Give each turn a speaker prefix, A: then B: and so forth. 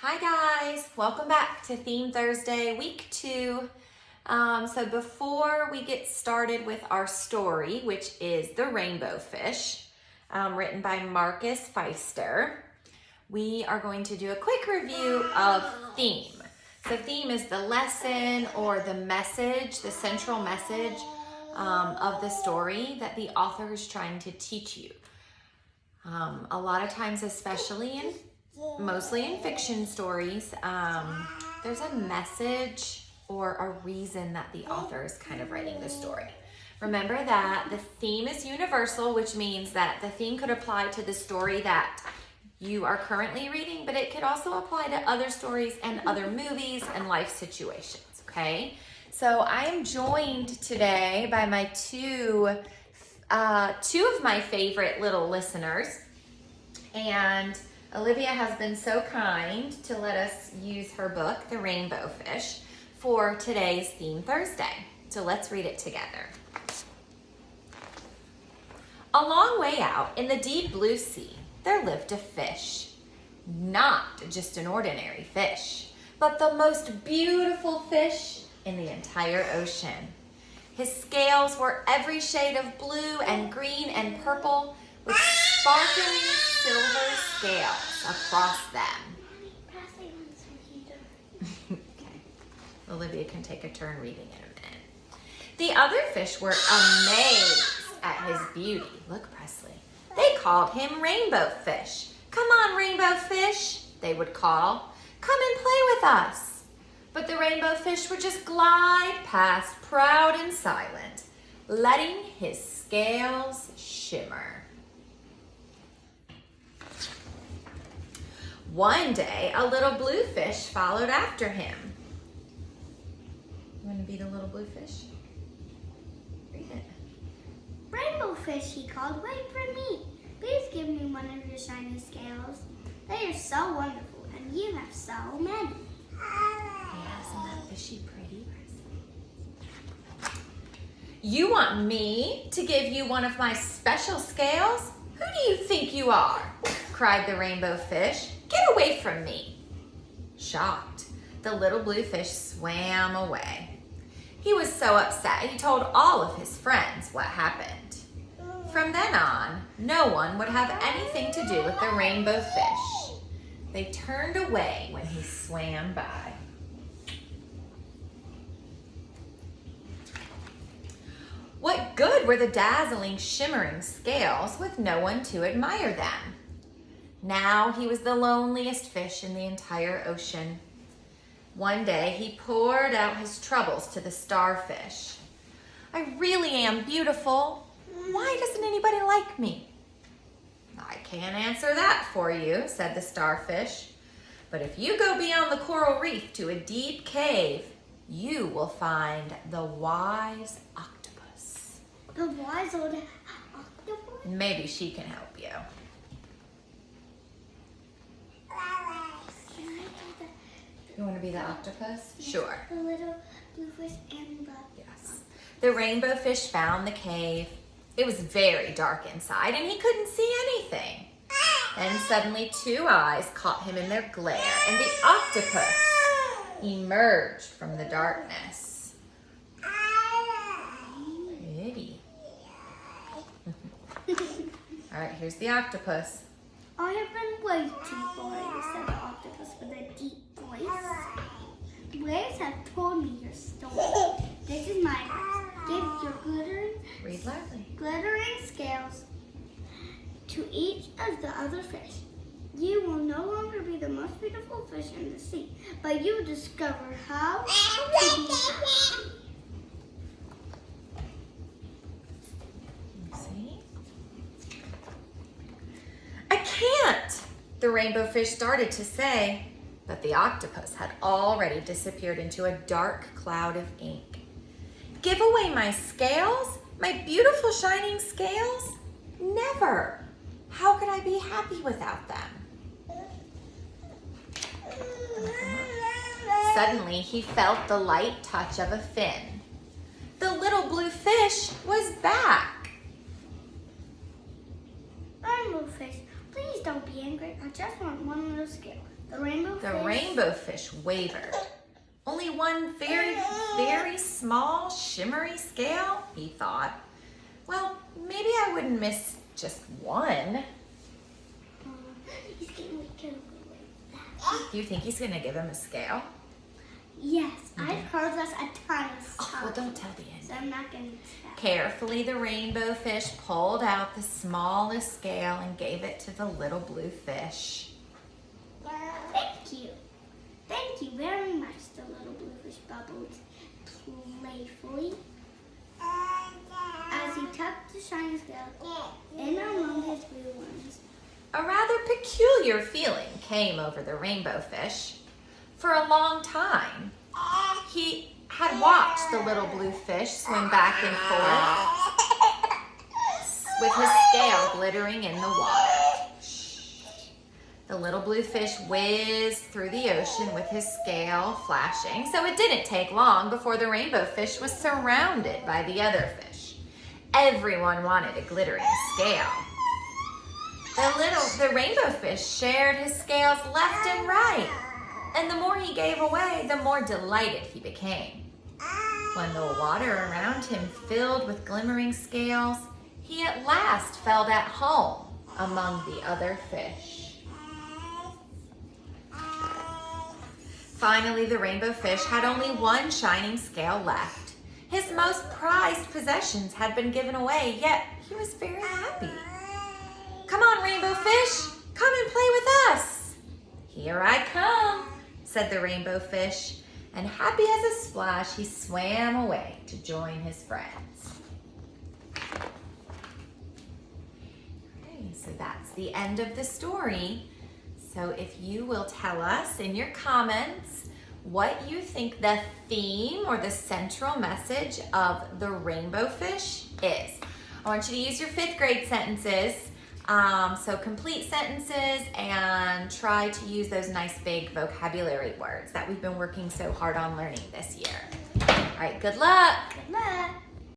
A: Hi guys, welcome back to Theme Thursday, week 2. So before we get started with our story, which is The Rainbow Fish, written by Marcus Pfister, we are going to do a quick review of theme. So theme is the lesson or the message, the central message of the story that the author is trying to teach you. A lot of times, mostly in fiction stories, there's a message or a reason that the author is kind of writing the story. Remember that the theme is universal, which means that the theme could apply to the story that you are currently reading, but it could also apply to other stories and other movies and life situations, okay? So I am joined today by my two of my favorite little listeners, and Olivia has been so kind to let us use her book, The Rainbow Fish, for today's Theme Thursday. So let's read it together. A long way out in the deep blue sea, there lived a fish. Not just an ordinary fish, but the most beautiful fish in the entire ocean. His scales were every shade of blue and green and purple, with sparkling silver scales across them. Okay, Olivia can take a turn reading in a minute. The other fish were amazed at his beauty. Look, Presley. They called him Rainbow Fish. Come on, Rainbow Fish, they would call. Come and play with us. But the Rainbow Fish would just glide past, proud and silent, letting his scales shimmer. One day, a little blue fish followed after him. You want to be the little blue fish? Read it.
B: Rainbow Fish, he called, wait for me. Please give me one of your shiny scales. They are so wonderful, and you have so many.
A: Yeah, isn't that fishy pretty? You want me to give you one of my special scales? Who do you think you are? Cried the Rainbow Fish. Get away from me. Shocked, the little blue fish swam away. He was so upset, he told all of his friends what happened. From then on, no one would have anything to do with the Rainbow Fish. They turned away when he swam by. What good were the dazzling, shimmering scales with no one to admire them? Now he was the loneliest fish in the entire ocean. One day he poured out his troubles to the starfish. I really am beautiful. Why doesn't anybody like me? I can't answer that for you, said the starfish. But if you go beyond the coral reef to a deep cave, you will find the wise octopus.
B: The wise old octopus?
A: Maybe she can help you. You want to be the octopus? Sure.
B: The little blue fish and the...
A: Yes. The Rainbow Fish found the cave. It was very dark inside and he couldn't see anything. Then suddenly 2 eyes caught him in their glare and the octopus emerged from the darkness. Pretty. All right, here's the octopus.
B: I have been waiting for you, said the octopus with a deep voice. The waves have told me your story. This is my advice. Give your
A: Read loudly.
B: glittering scales to each of the other fish. You will no longer be the most beautiful fish in the sea, but you will discover how to be happy.
A: See? I can't, the Rainbow Fish started to say, but the octopus had already disappeared into a dark cloud of ink. Give away my scales? My beautiful shining scales? Never. How could I be happy without them? Suddenly, he felt the light touch of a fin. The little blue fish was back.
B: Rainbow Fish, please don't be angry. I just want one little scale. The
A: The rainbow fish wavered. Only one very, very small, shimmery scale, he thought. Well, maybe I wouldn't miss just one.
B: He's getting like that.
A: Do you think he's gonna give him a scale?
B: Yes, I've heard this a ton of times.
A: Oh, well, don't tell the end.
B: So I'm not gonna tell.
A: Carefully, the rainbow fish pulled out the smallest scale and gave it to the little blue fish.
B: Thank you. Thank you very much, the little blue fish bubbled playfully as he tucked the shiny scale in among his blue ones.
A: A rather peculiar feeling came over the rainbow fish. For a long time, he had watched the little blue fish swim back and forth with his scale glittering in the water. The little blue fish whizzed through the ocean with his scale flashing, so it didn't take long before the rainbow fish was surrounded by the other fish. Everyone wanted a glittering scale. The rainbow fish shared his scales left and right, and the more he gave away, the more delighted he became. When the water around him filled with glimmering scales, he at last felt at home among the other fish. Finally, the rainbow fish had only one shining scale left. His most prized possessions had been given away, yet he was very happy. "Come on, rainbow fish, come and play with us." "Here I come," said the rainbow fish, and happy as a splash, he swam away to join his friends. Okay, so that's the end of the story. So if you will tell us in your comments what you think the theme or the central message of the rainbow fish is. I want you to use your 5th grade sentences. So complete sentences and try to use those nice big vocabulary words that we've been working so hard on learning this year. All right, good luck.
B: Good luck.